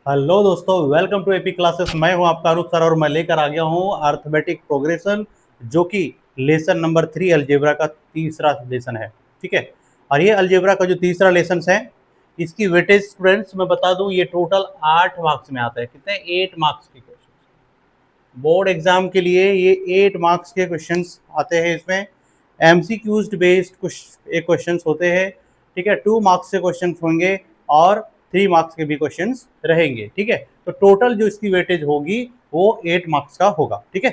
Hello दोस्तों, welcome to AP classes. मैं हूं आपका अरूप सर और मैं लेकर आ गया हूं अर्थमेटिक प्रोग्रेशन, जो कि लेसन नंबर 3 अलजेब्रा का तीसरा लेसन है। ठीक है, और ये अलजेब्रा का जो तीसरा लेसन है, इसकी वेटेज स्टूडेंट्स मैं बता दूं, ये टोटल 8 मार्क्स में आता है। कितने? 8 मार्क्स के क्वेश्चन बोर्ड एग्जाम के लिए। ये 8 मार्क्स के क्वेश्चन आते हैं। इसमें एमसीक्यूज बेस्ड एक क्वेश्चन होते हैं। ठीक है, 2 मार्क्स के क्वेश्चन होंगे और 3 मार्क्स के भी क्वेश्चन रहेंगे। ठीक है, तो टोटल जो इसकी वेटेज होगी वो 8 मार्क्स का होगा। ठीक है,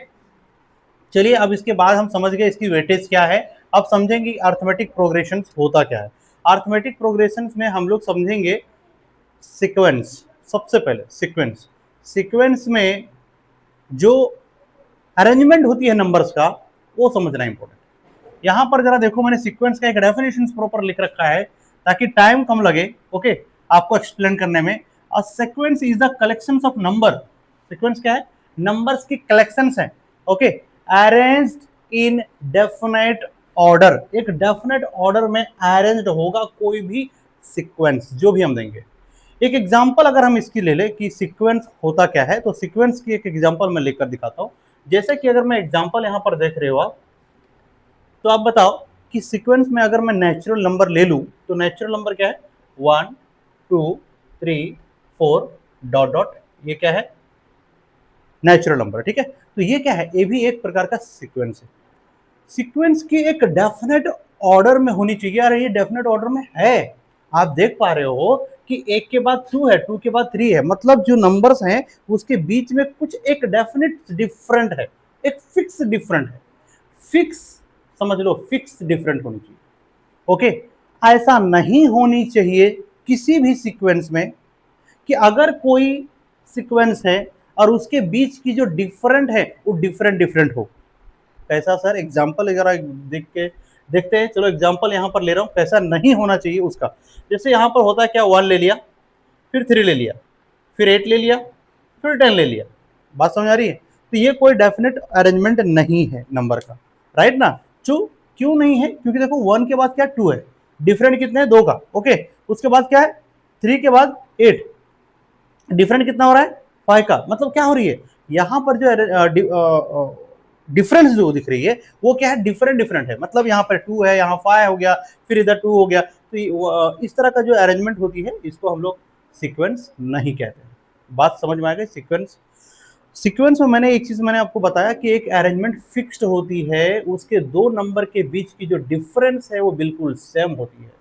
चलिए अब इसके बाद हम समझ गए इसकी वेटेज क्या है। अब समझेंगे अर्थमेटिक प्रोग्रेशन होता क्या है। अर्थमेटिक प्रोग्रेशन में हम लोग समझेंगे सीक्वेंस। सबसे पहले सीक्वेंस, सीक्वेंस में जो अरेंजमेंट होती है नंबर्स का, वो समझना इंपॉर्टेंट है। यहां पर जरा देखो, मैंने सीक्वेंस का एक डेफिनेशन प्रॉपर लिख रखा है ताकि टाइम कम लगे। ओके, आपको एक्सप्लेन करने में। A sequence is the collection of number. Sequence क्या है? नंबर्स की कलेक्शन है। Okay, arranged in definite order. एक डेफिनेट ऑर्डर में अरेंज्ड होगा कोई भी सीक्वेंस जो भी हम देंगे। एक एग्जांपल अगर हम इसकी ले लें कि सीक्वेंस होता क्या है, तो सीक्वेंस की एक एग्जांपल मैं लेकर दिखाता हूं। जैसे कि अगर मैं एग्जांपल यहां पर देख रहे हो आप, तो आप बताओ कि सीक्वेंस में अगर मैं नेचुरल नंबर ले लूं, तो नेचुरल नंबर क्या है? 1 2 3 4 डॉट डॉट, ये क्या है? Natural number. ठीक है, तो ये क्या है? ये भी एक प्रकार का सीक्वेंस है। सीक्वेंस की एक डेफिनेट ऑर्डर में होनी चाहिए। और ये डेफिनेट ऑर्डर में है। आप देख पा रहे हो कि एक के बाद 2 है, 2 के बाद 3 है, मतलब जो नंबर्स हैं उसके बीच में कुछ एक डेफिनेट डिफरेंट है, एक फिक्स डिफरेंट है। फिक्स, समझ लो, फिक्स डिफरेंट होनी चाहिए। ओके, ऐसा नहीं होनी चाहिए किसी भी सीक्वेंस में कि अगर कोई सीक्वेंस है और उसके बीच की जो डिफरेंट है वो डिफरेंट डिफरेंट हो। कैसा सर? एग्जाम्पल वगैरह देख के देखते हैं। चलो एग्जाम्पल यहां पर ले रहा हूं, कैसा नहीं होना चाहिए उसका। जैसे यहां पर होता है क्या, 1 ले लिया, फिर 3 ले लिया, फिर 8 ले लिया, फिर 10 ले लिया। बात समझ आ रही है? तो ये कोई डेफिनेट अरेंजमेंट नहीं है नंबर का, राइट ना? क्यों नहीं है? क्योंकि देखो 1 के बाद क्या, 2 है, डिफरेंट कितने है? 2 का। ओके, उसके बाद क्या है? 3 के बाद 8, डिफरेंट कितना हो रहा है? 5 का। मतलब क्या हो रही है यहां पर? जो डिफरेंस जो दिख रही है वो क्या है? डिफरेंट डिफरेंट है। मतलब यहाँ पर 2 है, यहाँ 5 हो गया, फिर इधर 2 हो गया। तो इस तरह का जो अरेंजमेंट होती है इसको हम लोग सीक्वेंस नहीं कहते हैं। बात समझ में आ गई? सीक्वेंस, सीक्वेंस में मैंने एक चीज मैंने आपको बताया कि एक अरेंजमेंट फिक्स्ड होती है, उसके 2 नंबर के बीच की जो डिफरेंस है वो बिल्कुल सेम होती है।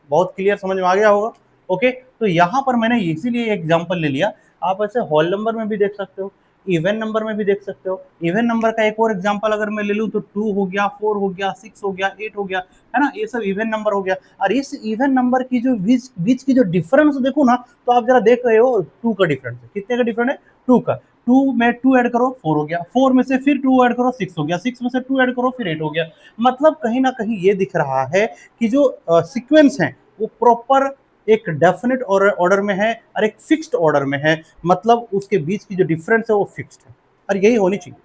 बहुत क्लियर समझ में आ गया होगा। ओके, तो यहां पर मैंने इसीलिए एग्जांपल ले लिया। आप ऐसे होल नंबर में भी देख सकते हो, इवन नंबर में भी देख सकते हो। इवन नंबर का एक और एग्जांपल अगर मैं ले लूं तो 2 हो गया, 4 हो गया, 6 हो गया, 8 हो गया, है ना? ये सब इवन नंबर हो गया। और इस इवन नंबर की जो बीच बीच की जो डिफरेंस देखो ना, तो आप जरा देख रहे हो 2 का डिफरेंस है। कितने का डिफरेंस है? 2 का। 2 में 2 ऐड करो 4 हो गया, 4 में से फिर 2 ऐड करो 6 हो गया, 6 में से 2 ऐड करो फिर 8 हो गया। मतलब कहीं ना कहीं ये दिख रहा है कि जो सीक्वेंस है वो प्रॉपर एक डेफिनेट ऑर्डर में है और एक फिक्स्ड ऑर्डर में है। मतलब उसके बीच की जो डिफरेंस है वो फिक्स्ड है, और यही होनी चाहिए।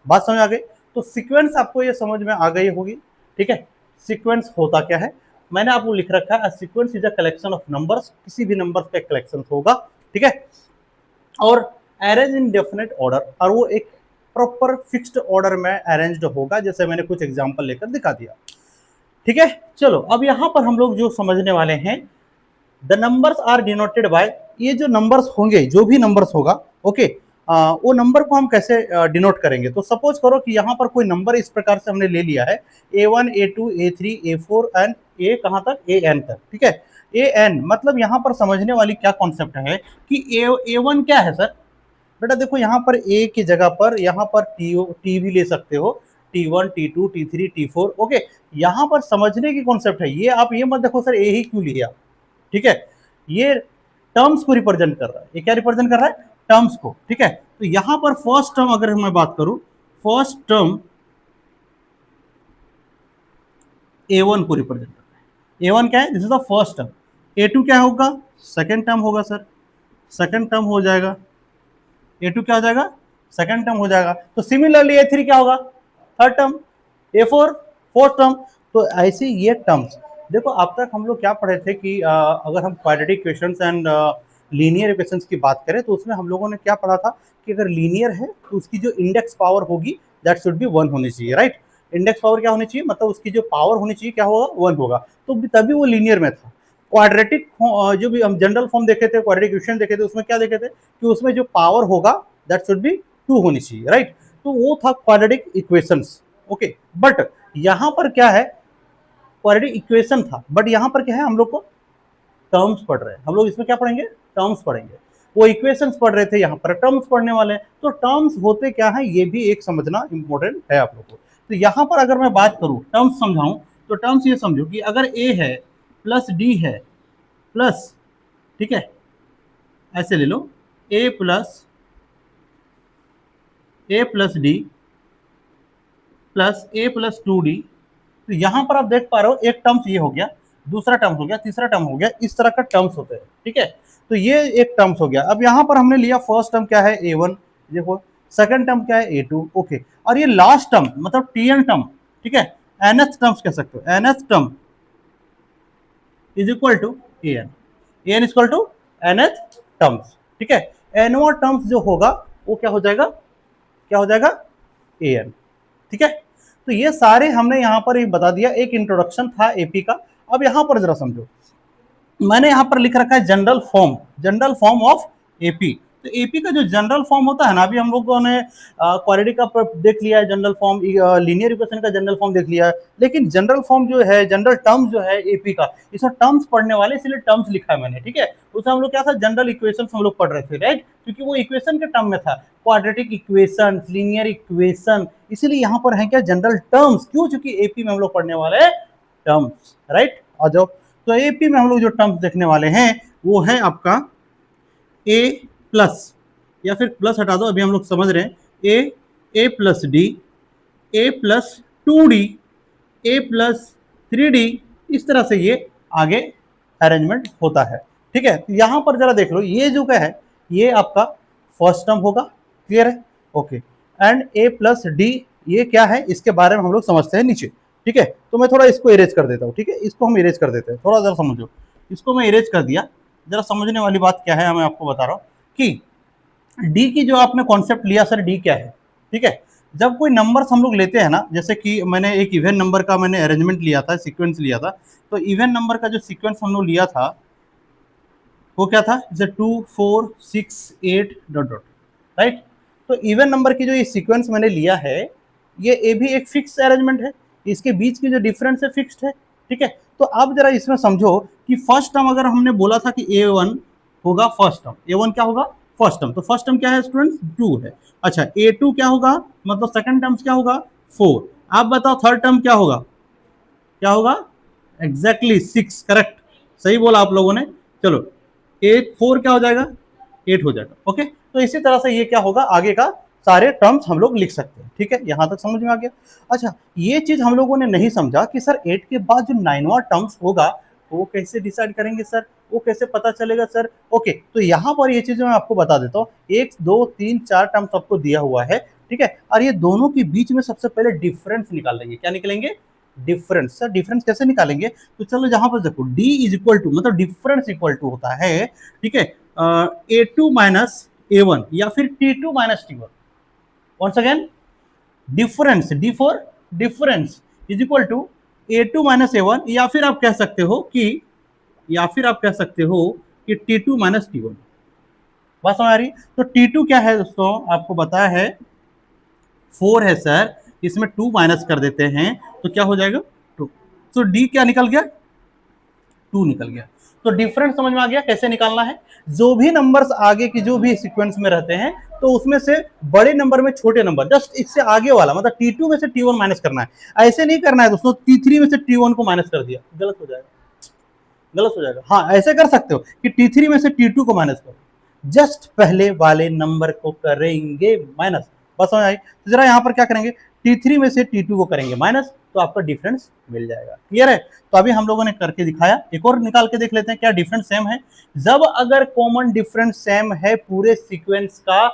बात समझ आ गई? तो सीक्वेंस आपको ये समझ में आ गई होगी। ठीक है, सीक्वेंस होता क्या है मैंने आपको लिख रखा है। Sequence is a collection of numbers, किसी भी नंबर का कलेक्शन होगा। ठीक है, और अरेंज इन डेफिनेट ऑर्डर, और वो एक प्रॉपर फिक्स्ड ऑर्डर में अरेंज्ड होगा, जैसे मैंने कुछ एग्जांपल लेकर दिखा दिया। ठीक है, चलो अब यहां पर हम लोग जो समझने वाले हैं, the numbers are denoted by, ये जो नंबर्स होंगे, जो भी नंबर्स होगा, ओके, वो नंबर को हम कैसे डिनोट करेंगे। तो सपोज करो कि यहाँ पर कोई नंबर इस प्रकार से हमने ले लिया है, A1 A2 A3 A4 and ए कहाँ तक, AN तक। ठीक है, AN मतलब यहाँ पर समझने वाली क्या कॉन्सेप्ट है कि A1 क्या है सर? बेटा देखो, यहाँ पर ए की जगह पर यहाँ पर टी भी ले सकते हो, T1 T2 T3 T4। Okay, यहाँ पर समझने की कॉन्सेप्ट है। ये आप ये मत देखो सर ए ही क्यों लिया। ठीक है, ये टर्म्स को रिप्रेजेंट कर रहा है। ये क्या रिप्रेजेंट कर रहा है? टर्म्स को। ठीक है, तो यहां पर फर्स्ट टर्म अगर मैं बात करूं, फर्स्ट टर्म A1 को रिप्रेजेंट करता है। A1 क्या है? This is the first term. A2 क्या होगा? सेकेंड टर्म होगा सर, सेकेंड टर्म हो जाएगा। A2 क्या हो जाएगा? सेकेंड टर्म हो जाएगा। तो सिमिलरली A3 क्या होगा? Third term. A4 fourth term. तो ऐसे ये टर्म्स देखो, अब तक हम लोग क्या पढ़े थे कि अगर हम quadratic questions and linear equations की बात करें तो उसमें हम लोगों ने क्या पढ़ा था कि अगर लीनियर है तो उसकी जो इंडेक्स पावर होगी दैट शुड बी 1 होनी चाहिए, राइट। इंडेक्स पावर क्या होनी चाहिए, मतलब उसकी जो पावर होनी चाहिए क्या होगा, 1 होगा, तो तभी वो लीनियर में था। क्वाड्रेटिक जो भी हम जनरल फॉर्म देखे थे, क्वाड्रेटिक इक्वेशन देखे थे, उसमें क्या देखे थे कि उसमें जो पावर होगा दैट शुड बी 2 होनी चाहिए, राइट। तो वो था क्वाड्रेटिक इक्वेशंस, ओके। बट यहां पर क्या है, क्वाड्रेटिक इक्वेशन था, बट यहां पर क्या है, हम लोग को टर्म्स पढ़ रहे हैं, हम लोग इसमें क्या पढ़ेंगे, टर्म्स पढ़ेंगे। वो इक्वेशंस पढ़ रहे थे, यहाँ पर टर्म्स पढ़ने वाले हैं, तो टर्म्स होते क्या है ये भी एक समझना इंपॉर्टेंट है आप लोग को। तो यहाँ पर अगर मैं बात करूँ टर्म्स समझाऊं, तो टर्म्स ये समझो कि अगर ए है प्लस डी है प्लस, ठीक है, ऐसे ले लो, ए प्लस डी प्लस ए प्लस 2d, तो यहां पर आप देख पा रहे हो एक टर्म्स ये हो गया, दूसरा टर्म हो गया, तीसरा टर्म हो गया, इस तरह का टर्म्स होते हैं, ठीक है। तो ये एक टर्म्स हो गया। अब यहां पर हमने लिया फर्स्ट टर्म क्या है a1, देखो, सेकंड टर्म क्या है a2, ओके, और ये लास्ट टर्म मतलब tn टर्म, ठीक है, nth टर्म्स कह सकते हो, nth term is equal to an is equal to nth terms, ठीक है। nवा टर्म्स जो होगा वो क्या हो जाएगा, क्या हो जाएगा, an, ठीक है। तो ये सारे हमने यहां पर बता दिया, एक इंट्रोडक्शन था एपी का। अब यहां पर जरा समझो, मैंने यहां पर लिख रखा है जनरल फॉर्म ऑफ एपी। तो एपी का जो जनरल फॉर्म होता है ना, अभी हम लोगों ने क्वाड्रेटिक का देख लिया है जनरल फॉर्म, लीनियर इक्वेशन का जनरल फॉर्म देख लिया है, लेकिन जनरल फॉर्म जो है, जनरल टर्म जो है एपी का, इसमें टर्म्स पढ़ने वाले इसलिए टर्म्स लिखा है मैंने, ठीक है। उसमें हम लोग क्या था, जनरल इक्वेशन हम लोग पढ़ रहे थे, राइट, क्योंकि वो इक्वेशन के टर्म में था, क्वाड्रेटिक इक्वेशन, लीनियर इक्वेशन, इसीलिए यहां पर है क्या, जनरल टर्म्स, क्यों, क्योंकि एपी में हम लोग पढ़ने वाले टर्म्स, राइट। आ जाओ, तो एपी में हम लोग जो टर्म्स देखने वाले हैं वो है आपका ए प्लस, या फिर प्लस हटा दो, अभी हम लोग समझ रहे हैं, ए प्लस डी, ए प्लस 2d, ए प्लस 3d, इस तरह से ये आगे अरेंजमेंट होता है, ठीक है। तो यहां पर जरा देख लो, ये जो क्या है ये आपका फर्स्ट टर्म होगा, क्लियर है, okay. And A plus D ये क्या है, इसके बारे में हम लोग समझते हैं नीचे, ठीक है। तो मैं थोड़ा इसको इरेज कर देता हूँ, ठीक है, इसको हम इरेज कर देते हैं, थोड़ा जरा समझो, इसको मैं इरेज कर दिया। जरा समझने वाली बात क्या है, मैं आपको बता रहा हूँ कि डी की जो आपने कॉन्सेप्ट लिया, सर डी क्या है, ठीक है। जब कोई नंबर्स हम लोग लेते हैं ना, जैसे कि मैंने एक इवन नंबर का मैंने अरेंजमेंट लिया था, सीक्वेंस लिया था, तो इवन नंबर का जो सीक्वेंस हम लोग लिया था वो क्या था, जैसे 2 4 6 8 डॉट डॉट, राइट। तो इवन नंबर की जो ये सीक्वेंस मैंने लिया है, ये ए भी एक फिक्स अरेंजमेंट है, इसके बीच की जो डिफरेंस है फिक्स्ड है, ठीक है। तो अब जरा इसमें समझो कि फर्स्ट टर्म अगर हमने बोला था कि a1 होगा फर्स्ट टर्म, a1 क्या होगा, फर्स्ट टर्म, तो फर्स्ट टर्म क्या है स्टूडेंट्स, 2 है। अच्छा, a2 क्या होगा, मतलब सेकंड टर्म क्या होगा, 4। आप बताओ थर्ड टर्म क्या होगा, क्या होगा, एग्जैक्टली 6, करेक्ट, सही बोला आप लोगों ने। चलो 8 4 क्या हो जाएगा, 8 हो जाएगा, ओके। तो इसी तरह से ये क्या होगा, आगे का सारे टर्म्स हम लोग लिख सकते हैं, ठीक है, यहां तक समझ में आ गया। अच्छा, ये चीज हम लोगों ने नहीं समझा कि सर 8 के बाद जो 9वां टर्म्स होगा वो कैसे डिसाइड करेंगे सर, वो कैसे पता चलेगा सर, ओके। तो यहाँ पर ये चीज मैं आपको बता देता हूँ, 1 2 3 4 टर्म्स आपको दिया हुआ है, ठीक है, और ये दोनों के बीच में सबसे पहले डिफरेंस निकाल लेंगे, क्या निकलेंगे, डिफरेंस। सर डिफरेंस कैसे निकालेंगे, तो चलो जहां पर देखो d इज इक्वल टू, मतलब डिफरेंस इक्वल टू होता है, ठीक है, a2 माइनस a1 या फिर t2 minus t1। Once again, difference, d for difference is equal to a2 minus a1, या फिर आप कह सकते हो कि, या फिर आप कह सकते हो कि t2 माइनस t1। बात समझ आ रही, तो t2 क्या है दोस्तों, आपको बताया है 4 है सर, इसमें 2 माइनस कर देते हैं तो क्या हो जाएगा 2, तो d क्या निकल गया, 2 निकल गया। तो डिफरेंस समझ में आ गया कैसे निकालना है। जो भी नंबर्स आगे की जो भी सीक्वेंस में रहते हैं, तो उसमें से बड़े नंबर में छोटे नंबर, जस्ट इससे आगे वाला, मतलब t2 में से t1 माइनस करना है। ऐसे नहीं करना है दोस्तों, t3 में से t1 को माइनस कर दिया, गलत हो जाएगा, गलत हो जाएगा। हाँ, ऐसे कर सकते हो कि t3 में से t2 को माइनस करो, जस्ट पहले वाले नंबर को करेंगे माइनस। बस समझ आई, तो जरा यहाँ पर क्या करेंगे, t3 में से t2 को करेंगे माइनस, तो आपका डिफरेंस मिल जाएगा, क्लियर है। तो अभी हम लोगों ने करके दिखाया, एक और निकाल के देख लेते हैं क्या डिफरेंस सेम है। जब अगर कॉमन डिफरेंस सेम है पूरे सीक्वेंस का,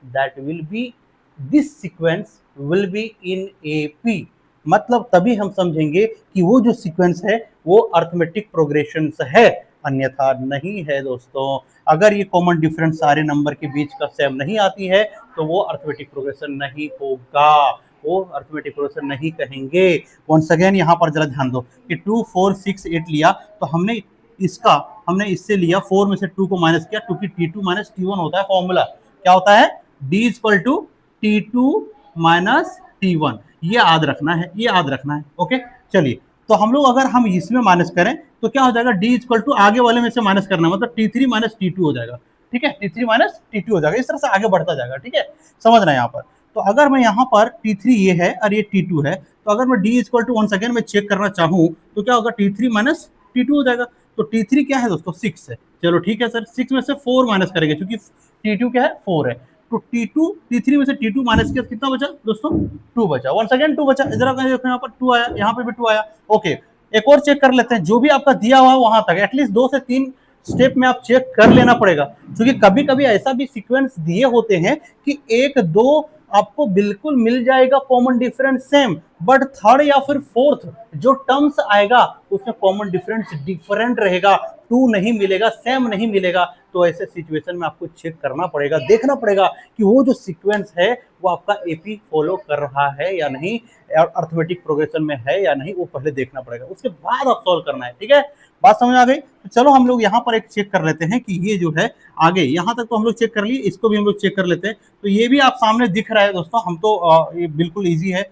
that will be, this sequence will be in AP, मतलब तभी हम समझेंगे कि वो जो सीक्वेंस है वो अर्थमेटिक प्रोग्रेशन है, अन्यथा नहीं है दोस्तों। अगर ये कॉमन डिफरेंस सारे नंबर के बीच का सेम नहीं आती है तो वो अर्थमेटिक प्रोग्रेशन नहीं होगा, वो अर्थमेटिक प्रोग्रेशन नहीं कहेंगे। वंस अगेन यहाँ पर जरा ध्यान दो कि 2 4 6 8 लिया तो हमने इससे लिया 4 में से 2 को माइनस किया, क्योंकि T2 माइनस T1 होता है फॉर्मूला। क्या होता है? D equal to T2 minus T1। ये याद रखना है, ये याद रखना है। ओके, चलिए तो हम लोग अगर हम इसमें माइनस करें तो क्या हो जाएगा? D इक्वल टू आगे वाले में से माइनस करना, मतलब T3 माइनस T2 हो जाएगा। ठीक है, T3 माइनस T2 हो जाएगा, इस तरह से आगे बढ़ता जाएगा। ठीक है, समझना यहाँ पर। तो अगर मैं यहाँ पर T3 ये है और ये T2 है, तो अगर मैं D इक्वल टू 1 सेकेंड में चेक करना चाहूँ तो क्या होगा? T3 माइनस T2 हो जाएगा। तो T3 क्या है दोस्तों? 6 है। चलो ठीक है सर, 6 में से 4 माइनस करेंगे क्योंकि T2 क्या है? 4 है। तो T3 में से T2 माइनस किया, कितना बचा दोस्तों? 2 बचा। 1 सेकेंड 2 बचा, जरा देखो यहाँ पर 2 आया, यहाँ पे भी 2 आया। ओके, एक और चेक कर लेते हैं, जो भी आपका दिया हुआ है वहां तक एटलीस्ट 2 से 3 स्टेप में आप चेक कर लेना पड़ेगा, क्योंकि कभी कभी ऐसा भी सीक्वेंस दिए होते हैं कि 1 2 आपको बिल्कुल मिल जाएगा common difference same, but third या फिर फोर्थ जो टर्म्स आएगा उसमें कॉमन डिफरेंस डिफरेंट रहेगा, 2 नहीं मिलेगा, सेम नहीं मिलेगा। तो ऐसे सिचुएशन में आपको चेक करना पड़ेगा, देखना पड़ेगा कि वो जो सीक्वेंस है वो आपका एपी फॉलो कर रहा है या नहीं, अर्थमेटिक प्रोग्रेशन में है या नहीं, वो पहले देखना पड़ेगा, उसके बाद आप सॉल्व करना है। ठीक है, बात समझ आ गई? तो चलो हम लोग यहाँ पर एक चेक कर लेते हैं कि ये जो है आगे यहाँ तक तो हम लोग चेक कर लिए, इसको भी हम लोग चेक कर लेते हैं। तो ये भी आप सामने दिख रहा है दोस्तों, हम तो ये बिल्कुल ईजी है,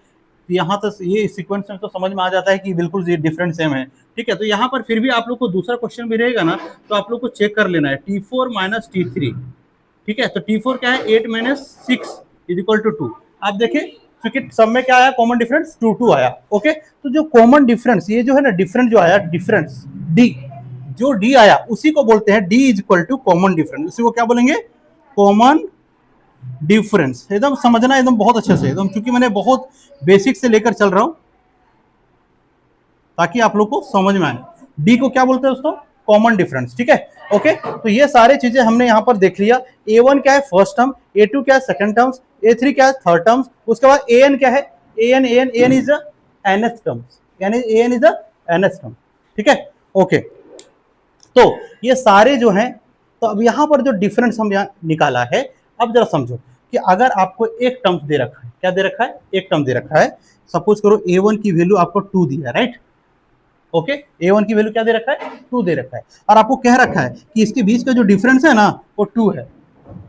यहाँ तक ये सीक्वेंस में तो समझ में आ जाता है कि बिल्कुल ये डिफरेंट सेम है। ठीक है, तो यहाँ पर फिर भी आप लोग को दूसरा क्वेश्चन भी रहेगा ना, तो आप लोग को चेक कर लेना है T4 माइनस T3। ठीक है, तो T4 क्या है? 8 माइनस 6 इज इक्वल टू 2। आप देखें, क्योंकि सब में क्या आया? कॉमन डिफरेंस 2 आया। ओके, तो जो कॉमन डिफरेंस ये जो है ना, डिफरेंस जो आया, डिफरेंस D, जो D आया उसी को बोलते हैं D is equal to common difference. उसी को क्या बोलेंगे? Common difference. एकदम समझना एकदम बहुत अच्छे से, एकदम, क्योंकि मैंने बहुत बेसिक से लेकर चल रहा हूं ताकि आप लोग को समझ में आए। डी को क्या बोलते हैं दोस्तों? Common difference. ठीक है, ओके, तो ये सारी चीजें हमने यहां पर देख लिया। A1 क्या है? First term. A2 क्या है? Second terms. A3 क्या है? Third terms. उसके बाद AN क्या है? AN is the nth terms, यानी AN is the nth term. ठीक है, ओके, तो ये सारे जो हैं, तो अब यहां पर जो डिफरेंस हम यहाँ निकाला है, अब जरा समझो कि अगर आपको एक टर्म दे रखा है, क्या दे रखा है? एक टर्म दे रखा है। सपोज करो A1 की वैल्यू आपको 2 दी है, राइट? ओके, A1 की वैल्यू क्या दे रखा है? 2 दे रखा है, और आपको कह रखा है कि इसके बीच का जो डिफरेंस है ना वो 2 है।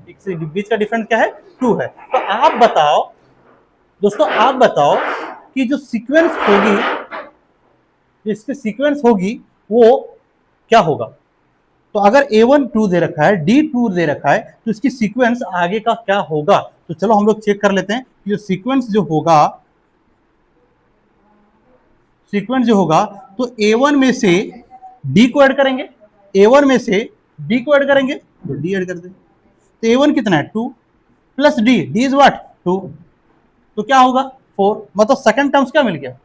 इसके बीच का डिफरेंस क्या है? 2 है। तो आप बताओ दोस्तों, आप बताओ कि जो सीक्वेंस होगी, इसकी सीक्वेंस होगी वो क्या होगा? तो अगर A1 2 दे रखा है, D 2 दे रखा है, तो इसकी सीक्वेंस आगे का क्या होगा? तो चलो हम लोग चेक कर लेते हैं। ये सीक्वेंस जो होगा, सीक्वेंस जो होगा, तो A1 में से D को ऐड करेंगे, A1 में से D को ऐड करेंगे, तो D ऐड कर दे। तो A1 कितना है? 2 plus D, D is what? 2। तो क्या होगा? 4। मतलब सेकंड टर्म्स क्या मिल गया?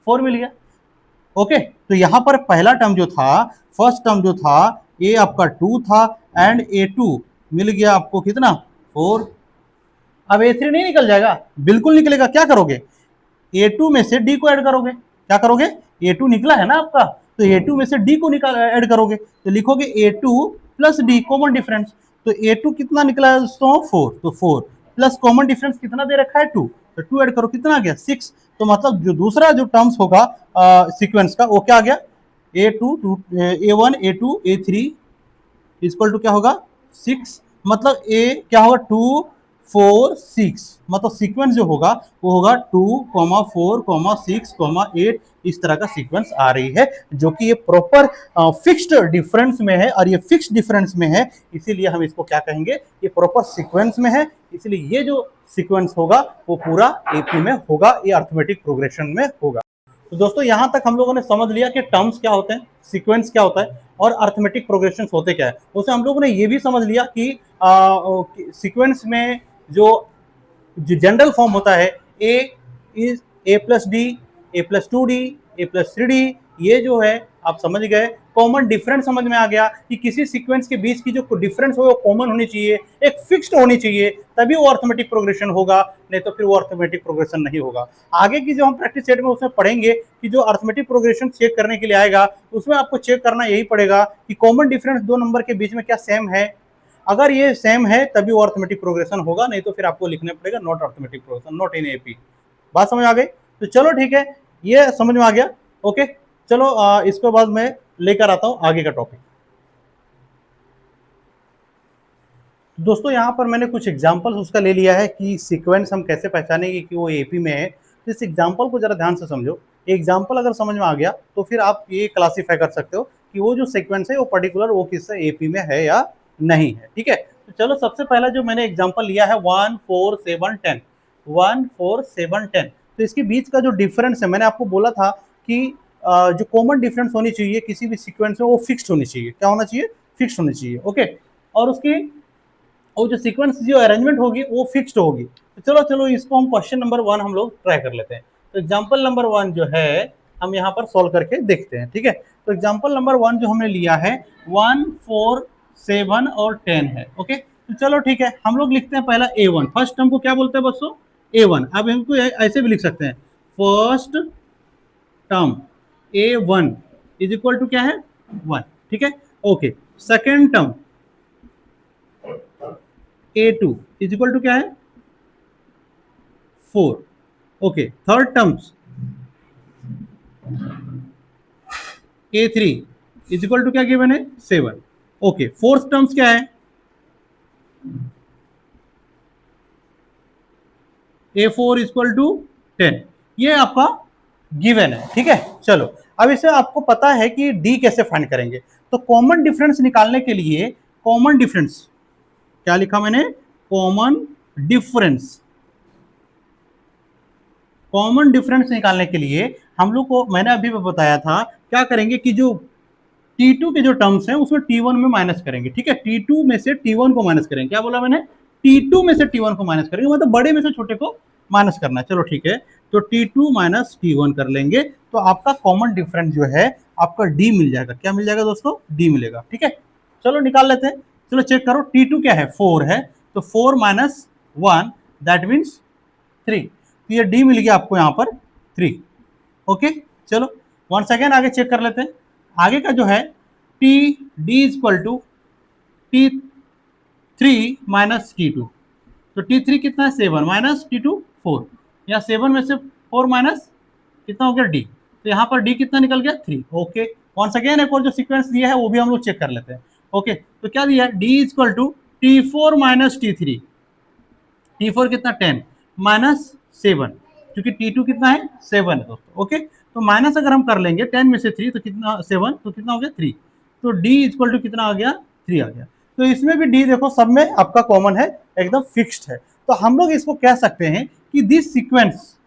4 मिल गया। ओके, तो यहां पर पहला टर्म जो था, फर्स्ट टर्म जो था, ये आपका 2 था, एंड A2 मिल गया आपको कितना? 4। अब A3 नहीं निकल जाएगा? बिल्कुल निकलेगा। क्या करोगे? A2 में से D को ऐड करोगे। क्या करोगे? A2 निकला है ना आपका, तो A2 में से D को निकाल ऐड करोगे, तो लिखोगे A2 plus D, common difference. तो A2 कितना निकला है दोस्तों? 4। तो 4 प्लस कॉमन डिफरेंस कितना दे रखा है? 2। तो 2 ऐड करो, कितना आ गया? 6। तो मतलब जो दूसरा जो टर्म्स होगा सीक्वेंस का, वो क्या आ गया? A1 A2 A3 equal to क्या होगा? 6। मतलब A क्या होगा? 2 4 6। मतलब सीक्वेंस जो होगा वो होगा 2 4 6 8। इस तरह का सीक्वेंस आ रही है, जो कि ये प्रॉपर फिक्स्ड डिफरेंस में है, और ये फिक्स्ड डिफरेंस में है, इसीलिए हम इसको क्या कहेंगे? ये प्रॉपर सीक्वेंस में है, इसलिए ये जो सीक्वेंस होगा वो पूरा एपी में होगा, ये अर्थमेटिक प्रोग्रेशन में होगा। तो दोस्तों यहां तक हम लोगों ने समझ लिया कि टर्म्स क्या होते हैं, सीक्वेंस क्या होता है, और अर्थमेटिक प्रोग्रेशन होते क्या है। उससे हम लोगों ने ये भी समझ लिया कि सीक्वेंस में जो जनरल फॉर्म होता है, A is A plus D, A plus 2D, A plus 3D, ये जो है आप समझ गए, कॉमन डिफरेंस समझ में आ गया कि किसी सीक्वेंस के बीच की जो डिफरेंस हो वो कॉमन होनी चाहिए, एक फिक्स्ड होनी चाहिए, तभी वो अर्थमेटिक प्रोग्रेशन होगा, नहीं तो फिर वो अर्थमेटिक प्रोग्रेशन नहीं होगा। आगे की जो हम प्रैक्टिस सेट में उसमें पढ़ेंगे कि जो अर्थमेटिक प्रोग्रेशन चेक करने के लिए आएगा उसमें आपको चेक करना यही पड़ेगा कि कॉमन डिफरेंस दो नंबर के बीच में क्या सेम है। अगर ये सेम है तभी वो अर्थमेटिक प्रोग्रेशन होगा, नहीं तो फिर आपको लिखने पड़ेगा not arithmetic progression, not in AP. बात समझ आ गई? तो चलो ठीक है, ये समझ में आ गया। ओके, चलो इसके बाद मैं लेकर आता हूं आगे का टॉपिक। दोस्तों यहाँ पर मैंने कुछ एग्जांपल्स उसका ले लिया है कि सीक्वेंस हम कैसे पहचानेंगे कि वो एपी में है। तो इस एग्जांपल को जरा ध्यान से समझो। एग्जांपल अगर समझ में आ गया तो फिर आप ये क्लासीफाई कर सकते हो कि वो जो सीक्वेंस है वो पर्टिकुलर वो किससे एपी में है या नहीं है। ठीक है, तो चलो सबसे पहला जो मैंने एग्जाम्पल लिया है 1 4 7 10, 1 4 7 10। तो इसके बीच का जो डिफरेंस है, मैंने आपको बोला था कि जो कॉमन डिफरेंस होनी चाहिए किसी भी सीक्वेंस में वो फिक्स्ड होनी चाहिए। क्या होना चाहिए? फिक्स्ड होनी चाहिए। ओके, और उसकी और जो सीक्वेंस जो अरेंजमेंट होगी वो फिक्स्ड होगी। तो चलो चलो इसको हम क्वेश्चन नंबर 1 हम लोग ट्राई कर लेते हैं। तो एग्जांपल नंबर 1 जो है हम यहाँ पर सॉल्व करके देखते हैं। ठीक है, तो एग्जांपल नंबर 1 जो हमने लिया है 1 4 7 और 10 है। ओके, तो चलो ठीक है, हम लोग लिखते हैं पहला A1। फर्स्ट टर्म को क्या बोलते हैं बच्चों? A1। अब हमको ऐसे भी लिख सकते हैं, first term A1 is equal to क्या है? 1। ठीक है, okay. Second term A2 is equal to क्या है? 4। Okay, third terms A3 is equal to क्या गिवन है? 7। ओके, फोर्थ टर्म्स क्या है? A4 is equal to 10। ये आपका गिवन है। ठीक है, चलो अब इसे आपको पता है कि D कैसे फाइंड करेंगे। तो कॉमन डिफरेंस निकालने के लिए, कॉमन डिफरेंस क्या लिखा मैंने? Common difference. कॉमन डिफरेंस निकालने के लिए हम लोग को, मैंने अभी बताया था, क्या करेंगे कि जो T2 के जो टर्म्स हैं उसमें T1 में माइनस करेंगे। ठीक है, T2 में से T1 को माइनस करेंगे। क्या बोला मैंने? T2 में से T1 को माइनस करेंगे, मतलब बड़े में से छोटे को माइनस करना है। चलो ठीक है, तो T2 माइनस T1 कर लेंगे तो आपका कॉमन डिफरेंस जो है आपका D मिल जाएगा। क्या मिल जाएगा दोस्तों? D मिलेगा। ठीक है, चलो निकाल लेते हैं। चलो चेक करो, T2 क्या है? 4 है, तो 4 माइनस 1 दैट मीन्स 3। तो ये D मिल गया आपको यहाँ पर 3। ओके, चलो वन सेकेंड आगे चेक कर लेते हैं। आगे का जो है T D is equal to T3 minus T2। तो T3 कितना है? 7 माइनस T2 4। या 7 में से 4 माइनस कितना हो गया? D। तो यहाँ पर D कितना निकल गया? 3। ओके, वंस अगेन एक और जो सीक्वेंस दिया है वो भी हम लोग चेक कर लेते हैं। ओके, तो क्या दिया है? D is equal to T4 minus T3। T4 कितना? 10 माइनस 7, क्योंकि T2 कितना है? 7 है दोस्तों। ओके, तो माइनस अगर हम कर लेंगे 10 में से 3 तो कितना? 7, तो कितना हो गया? 3। तो D इक्वल टू कितना आ गया? 3 आ गया। तो इसमें भी D देखो सब में आपका कॉमन है, एकदम फिक्स्ड है। तो हम लोग इसको कह सकते हैं कि this sequence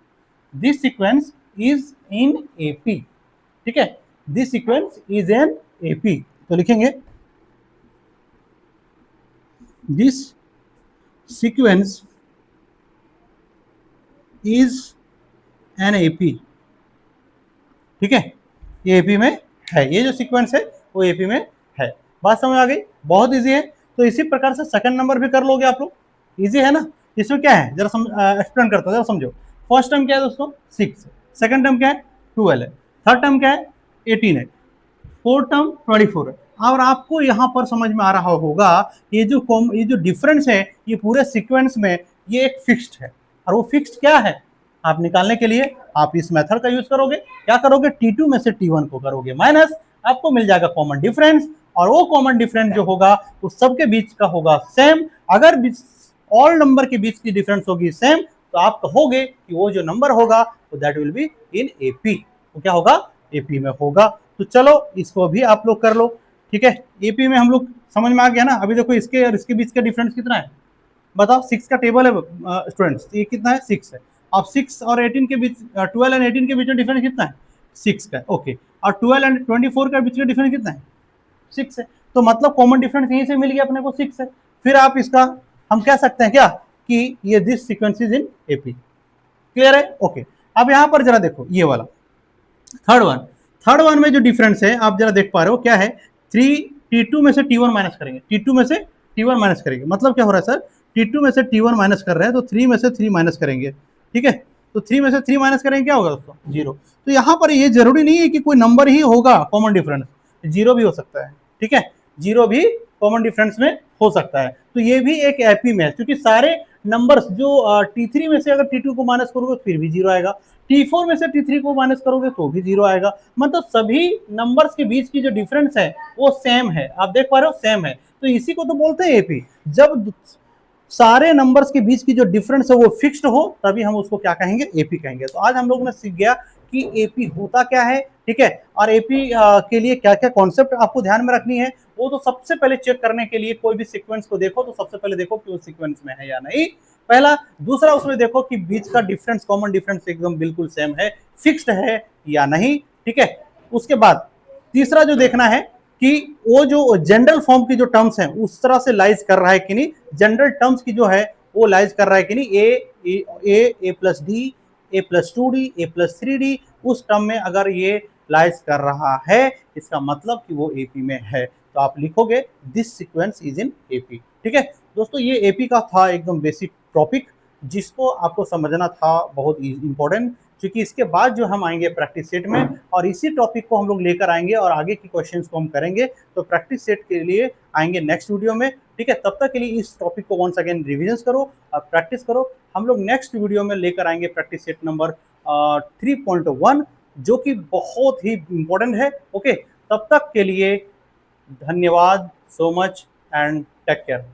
is in AP. ठीक है, this sequence is an AP. तो लिखेंगे this sequence is an AP. ठीक है, ये एपी में है, ये जो सीक्वेंस है वो एपी में है। बात समझ आ गई? बहुत इजी है। तो इसी प्रकार से सेकंड नंबर भी कर लोगे आप लोग, इजी है ना। इसमें क्या है जरा एक्सप्लेन करता हूँ, जरा समझो। फर्स्ट टर्म क्या है दोस्तों? 6 है। सेकंड टर्म क्या है? 12 है। थर्ड टर्म क्या है? 18 है। फोर्थ टर्म 24 है। और आपको यहाँ पर समझ में आ रहा होगा ये जो डिफरेंस है ये पूरे सीक्वेंस में ये एक फिक्स्ड है। और वो फिक्स्ड क्या है? आप निकालने के लिए आप इस मेथड का यूज करोगे। क्या करोगे? T2 में से T1 को करोगे माइनस, आपको मिल जाएगा कॉमन डिफरेंस। और वो कॉमन डिफरेंस जो होगा वो सबके बीच का होगा सेम। अगर ऑल नंबर के बीच की डिफरेंस होगी सेम तो आप कहोगे कि वो जो नंबर होगा तो that will be in AP. तो क्या होगा? एपी में होगा। तो चलो इसको भी आप लोग कर लो। ठीक है, एपी में हम लोग समझ में आ गया ना। अभी देखो इसके और इसके बीच का डिफरेंस कितना है बताओ? 6 का टेबल है स्टूडेंट्स, ये कितना है? 6 है। अब 6 और 18 के बीच, 12 एंड 18 के बीच में डिफरेंस कितना है? 6 का। ओके, और 12 एंड 24 के बीच में डिफरेंस कितना है? 6 है। तो मतलब कॉमन डिफरेंस यहीं से मिल गया अपने को, 6 है। फिर आप इसका हम कह सकते हैं क्या कि ये this sequence is in AP. Clear है? ओके, अब यहां पर जरा देखो ये वाला थर्ड वन में जो डिफरेंस है आप जरा देख पा रहे हो क्या है, 3T2 में से T1 माइनस करेंगे, T2 में से T1 माइनस करेंगे, मतलब क्या हो रहा है सर, T2 में से T1 माइनस कर रहे हैं तो 3 में से 3 माइनस करेंगे, ठीक है। तो 3 में से 3 माइनस करेंगे क्या होगा दोस्तों, 0। तो यहाँ पर ये जरूरी नहीं है कि कोई नंबर ही होगा कॉमन डिफरेंस, 0 भी हो सकता है, ठीक है, 0 भी कॉमन डिफरेंस में हो सकता है। तो ये भी एक एपी में है, क्योंकि सारे नंबर्स जो T3 में से अगर T2 को माइनस करोगे तो फिर भी 0 आएगा, T4 में से T3 को माइनस करोगे तो भी 0 आएगा, मतलब सभी नंबर्स के बीच की जो डिफरेंस है वो सेम है, आप देख पा रहे हो सेम है। तो इसी को तो बोलते हैं एपी, जब सारे नंबर्स के बीच की जो डिफरेंस है वो फिक्स्ड हो तभी हम उसको क्या कहेंगे, एपी कहेंगे। तो आज हम लोग ने सीख गया कि एपी होता क्या है, ठीक है, और एपी के लिए क्या क्या कॉन्सेप्ट आपको ध्यान में रखनी है। वो तो सबसे पहले चेक करने के लिए कोई भी सीक्वेंस को देखो तो सबसे पहले देखो कि वो सीक्वेंस में है या नहीं, पहला। दूसरा, उसमें देखो कि बीच का डिफरेंस, कॉमन डिफरेंस एकदम बिल्कुल सेम है, फिक्स्ड है या नहीं, ठीक है। उसके बाद तीसरा जो देखना है कि वो जो जनरल फॉर्म की जो टर्म्स हैं उस तरह से लाइज कर रहा है कि नहीं, जनरल टर्म्स की जो है वो लाइज कर रहा है कि नहीं, ए प्लस डी, ए प्लस 2D, ए प्लस 3D, उस टर्म में अगर ये लाइज कर रहा है इसका मतलब कि वो एपी में है। तो आप लिखोगे this sequence is in AP, ठीक है दोस्तों। ये एपी का था एकदम बेसिक टॉपिक जिसको आपको समझना था, बहुत इंपॉर्टेंट, क्योंकि इसके बाद जो हम आएंगे प्रैक्टिस सेट में और इसी टॉपिक को हम लोग लेकर आएंगे और आगे की क्वेश्चंस को हम करेंगे। तो प्रैक्टिस सेट के लिए आएंगे नेक्स्ट वीडियो में, ठीक है। तब तक के लिए इस टॉपिक को वंस अगेन रिविजन करो और प्रैक्टिस करो। हम लोग नेक्स्ट वीडियो में लेकर आएंगे प्रैक्टिस सेट नंबर 3.1 जो कि बहुत ही इंपॉर्टेंट है, ओके। तब तक के लिए धन्यवाद, so much and take care.